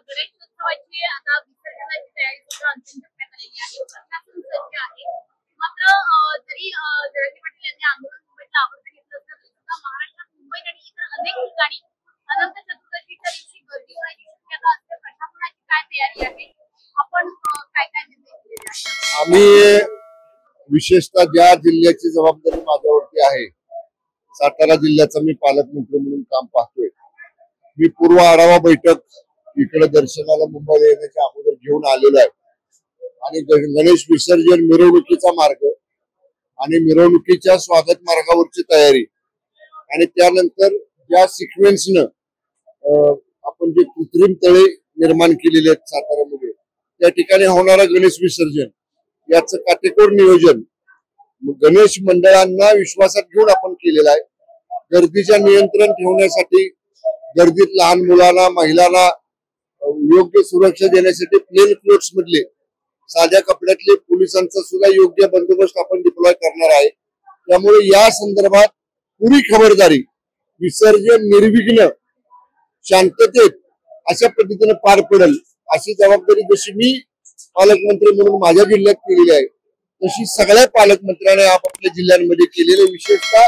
गणेशोत्सवाची आता विसर्जनाची तयारी सुद्धा अंतिम टप्प्यात आलेली आहे. प्रशासन सज्ज आहे. मात्र जरी जरांगे पाटील यांनी आंदोलन मुंबईतलं आवडतं घेतलं असलं तरी सुद्धा महाराष्ट्रात मुंबईत आणि इतर अनेक ठिकाणी अनंत चतुर्दशीच्या दिवशी गर्दी होण्याची शक्यता असते. प्रशासनाची काय तयारी आहे? आपण काय काय निर्णय घेतलेले आहेत? आम्ही विशेषतः ज्या जिल्ह्याची जबाबदारी माझ्यावरती आहे, सातारा जिल्ह्याचा मी पालकमंत्री म्हणून काम पाहतोय. मी पूर्व आढावा बैठक इकडे दर्शनाला मुंबईला येण्याच्या अगोदर घेऊन आलेलो आहे आणि गणेश विसर्जन मिरवणुकीचा मार्ग आणि मिरवणुकीच्या स्वागत मार्गावरची तयारी आणि त्यानंतर ज्या सिक्वेन्सनं आपण जे कृत्रिम तळे निर्माण केलेले आहेत साताऱ्यामध्ये, त्या ठिकाणी होणारा गणेश विसर्जन याचं काटेकोर नियोजन गणेश मंडळांना विश्वासात घेऊन आपण केलेलं आहे. गर्दीच्या नियंत्रण ठेवण्यासाठी, गर्दीत लहान मुलांना, महिलांना योग्य सुरक्षा देण्यासाठी प्लेन क्लोथ्स मधले साध्या कपड्यातले पोलिसांचा सुद्धा योग्य बंदोबस्त आपण डिप्लॉय करणार आहे. त्यामुळे या संदर्भात पुरी खबरदारी, विसर्जन निर्विघ्न शांततेत अशा पद्धतीने पार पडेल अशी जबाबदारी जशी मी पालकमंत्री म्हणून माझ्या जिल्ह्यात केलेली आहे तशी सगळ्या पालकमंत्र्यांनी आपापल्या जिल्ह्यांमध्ये केलेले. विशेषतः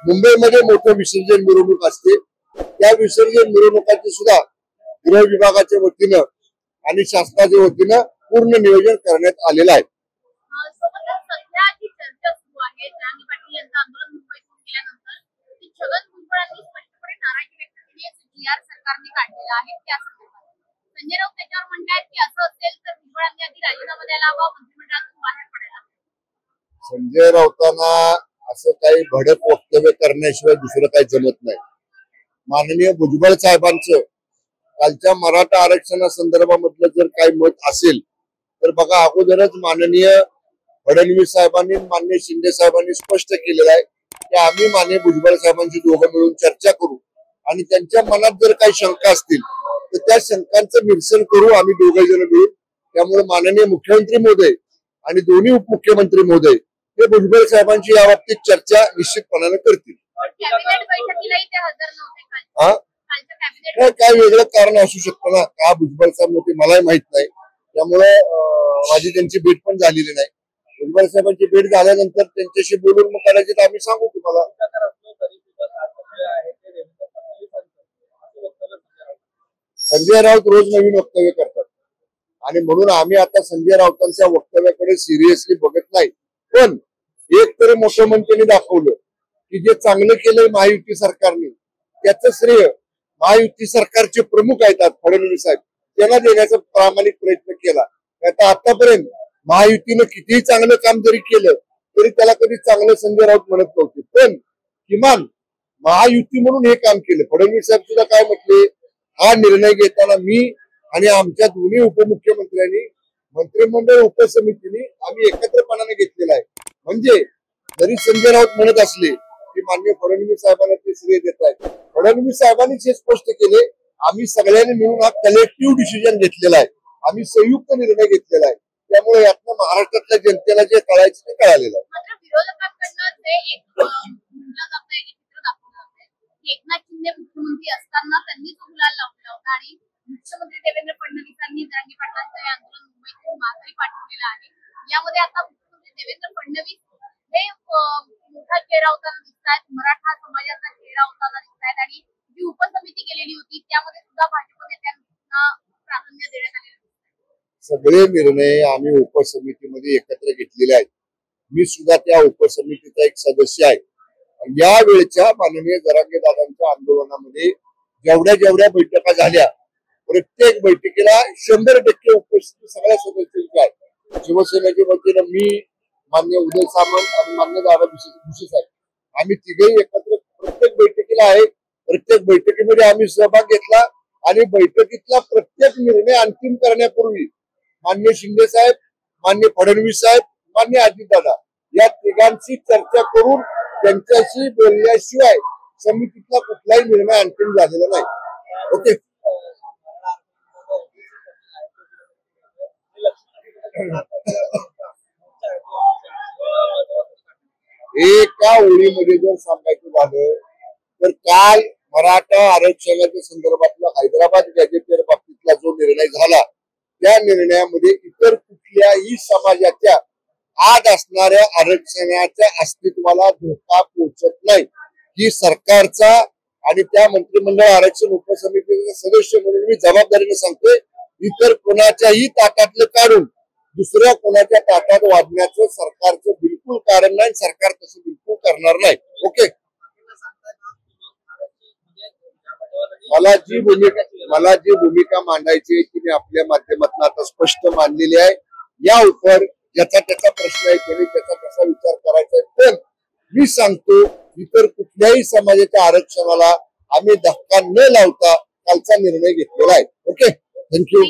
मुंबईमध्ये मोठं विसर्जन मिरवणूक असते, त्या विसर्जन मिरवणुकाचे सुद्धा गृह विभागाच्या वतीनं आणि शासनाच्या वतीनं पूर्ण नियोजन करण्यात आलेलं आहे. संजय राऊत त्याच्यावर म्हणतात की असं असेल तर भुजबळांनी आधी राजीनामा द्यायला हवा, मंत्रिमंडळातून बाहेर पडायला. संजय राऊतांना असं काही भडक वक्तव्य करण्याशिवाय दुसरं काही जमत नाही. माननीय भुजबळ साहेबांचं कालच्या मराठा आरक्षणासंदर्भामधलं जर काही मत असेल तर बघा, अगोदरच माननीय फडणवीस साहेबांनी, माननीय शिंदे साहेबांनी स्पष्ट केलेलं आहे की आम्ही माननीय भुजबळ साहेबांची दोघं मिळून चर्चा करू आणि त्यांच्या मनात जर काही शंका असतील तर त्या शंकांचं निरसन करू आम्ही दोघे जण मिळून. त्यामुळे माननीय मुख्यमंत्री महोदय आणि दोन्ही उपमुख्यमंत्री महोदय हे भुजबळ साहेबांची या बाबतीत चर्चा निश्चितपणाने करतील. काय वेगळं कारण असू शकतं ना, का भुजबळ साहेब नव्हते मलाही माहित नाही. त्यामुळे माझी त्यांची भेट पण झालेली नाही. भुजबळ साहेबांची भेट झाल्यानंतर त्यांच्याशी बोलून मग कदाचित आम्ही सांगू तुम्हाला. संजय राऊत रोज नवीन वक्तव्य करतात आणि म्हणून आम्ही आता संजय राऊतांच्या वक्तव्याकडे सिरियसली बघत नाही. पण एक तरी मुख्यमंत्र्यांनी दाखवलं की जे चांगलं केलंय महायुती सरकारने त्याचं श्रेय महायुती सरकारचे प्रमुख आहेत फडणवीस साहेब, त्यांना देण्याचा प्रामाणिक प्रयत्न केला. आता आतापर्यंत महायुतीनं कितीही चांगलं काम जरी केलं तरी त्याला कधी चांगलं संजय राऊत म्हणत नव्हते. पण किमान महायुती म्हणून हे काम केलं. फडणवीस साहेब सुद्धा काय म्हटले, हा निर्णय घेताना मी आणि आमच्या दोन्ही उपमुख्यमंत्र्यांनी, मंत्रिमंडळ उपसमितीने आम्ही एकत्रपणाने घेतलेला आहे. म्हणजे जरी संजय राऊत म्हणत असले की माननीय फडणवीस साहेबांना ते श्रेय देत आहेत, फडणवीस साहेबांनीच हे स्पष्ट केले, आम्ही सगळ्यांनी मिळून हा कलेक्टिव्ह डिसिजन घेतलेला आहे, आम्ही संयुक्त निर्णय घेतलेला आहे. त्यामुळे यातनं महाराष्ट्रातल्या जनतेला जे कळायचं ते कळालेलं आहे. एकनाथ शिंदे मुख्यमंत्री असताना त्यांनी तो गुलाल लावला होता आणि मुख्यमंत्री देवेंद्र फडणवीसांनी जरांगे पाटलांचं हे आंदोलन मुंबईतून माघारी पाठवलेलं आहे. यामध्ये आता मुख्यमंत्री देवेंद्र फडणवीस हे मोठा चेहरा होताना दिसत आहेत, मराठा समाजाचा चेहरा होताना दिसत आहेत आणि जी उपसमिती केलेली होती त्यामध्ये सुद्धा भाजप नेत्यांना प्राधान्य देण्यात आलेलं आहे. सगळे निर्णय आम्ही उपसमितीमध्ये एकत्र घेतलेले आहेत. मी सुद्धा त्या उपसमितीचा एक सदस्य आहे. या वेळच्या माननीय जरांगे दादांच्या आंदोलनामध्ये जेवढ्या बैठका झाल्या, प्रत्येक बैठकीला 100% उपस्थिती सगळ्या सदस्यांची आहे. शिवसेनेच्या वतीनं मी, मान्य उदय सामंत आणि मान्य दादा भुसे साहेब, आम्ही तिघेही एकत्र प्रत्येक बैठकीला आहे. प्रत्येक बैठकीमध्ये आम्ही सहभाग घेतला आणि बैठकीतला प्रत्येक निर्णय अंतिम करण्यापूर्वी मान्य शिंदे साहेब, मान्य फडणवीस साहेब, मान्य अजितदादा या तिघांची चर्चा करून त्यांच्याशी बोलल्याशिवाय समितीतला कुठलाही निर्णय अंतिम झालेला नाही. ओके, एका ओळीमध्ये जर सांगायचं झालं तर काल मराठा आरक्षणाच्या संदर्भातला हैदराबाद गॅजेटेर बाबतीतला जो निर्णय झाला त्या निर्णयामध्ये इतर कुठल्याही समाजाच्या आज असणाऱ्या आरक्षणाच्या अस्तित्वाला धोका पोहोचत नाही ही सरकारचा आणि त्या मंत्रिमंडळ आरक्षण उपसमितीचा सदस्य म्हणून मी जबाबदारीने सांगतोय इतर कोणाच्याही ताटातलं काढून दुसऱ्या कोणाच्या ताटात वाढण्याचं सरकारचं बिलकुल कारण नाही सरकार तसं बिलकुल करणार नाही ओके मला जी भूमिका मांडायची आहे ती मी आपल्या माध्यमातून आता स्पष्ट मांडलेली आहे या उपर ज्याचा त्याचा प्रश्न आहे त्याने त्याचा कसा विचार करायचा आहे पण मी सांगतो इतर कुठल्याही समाजाच्या आरक्षणाला आम्ही धक्का न लावता कालचा निर्णय घेतलेला आहे ओके थँक्यू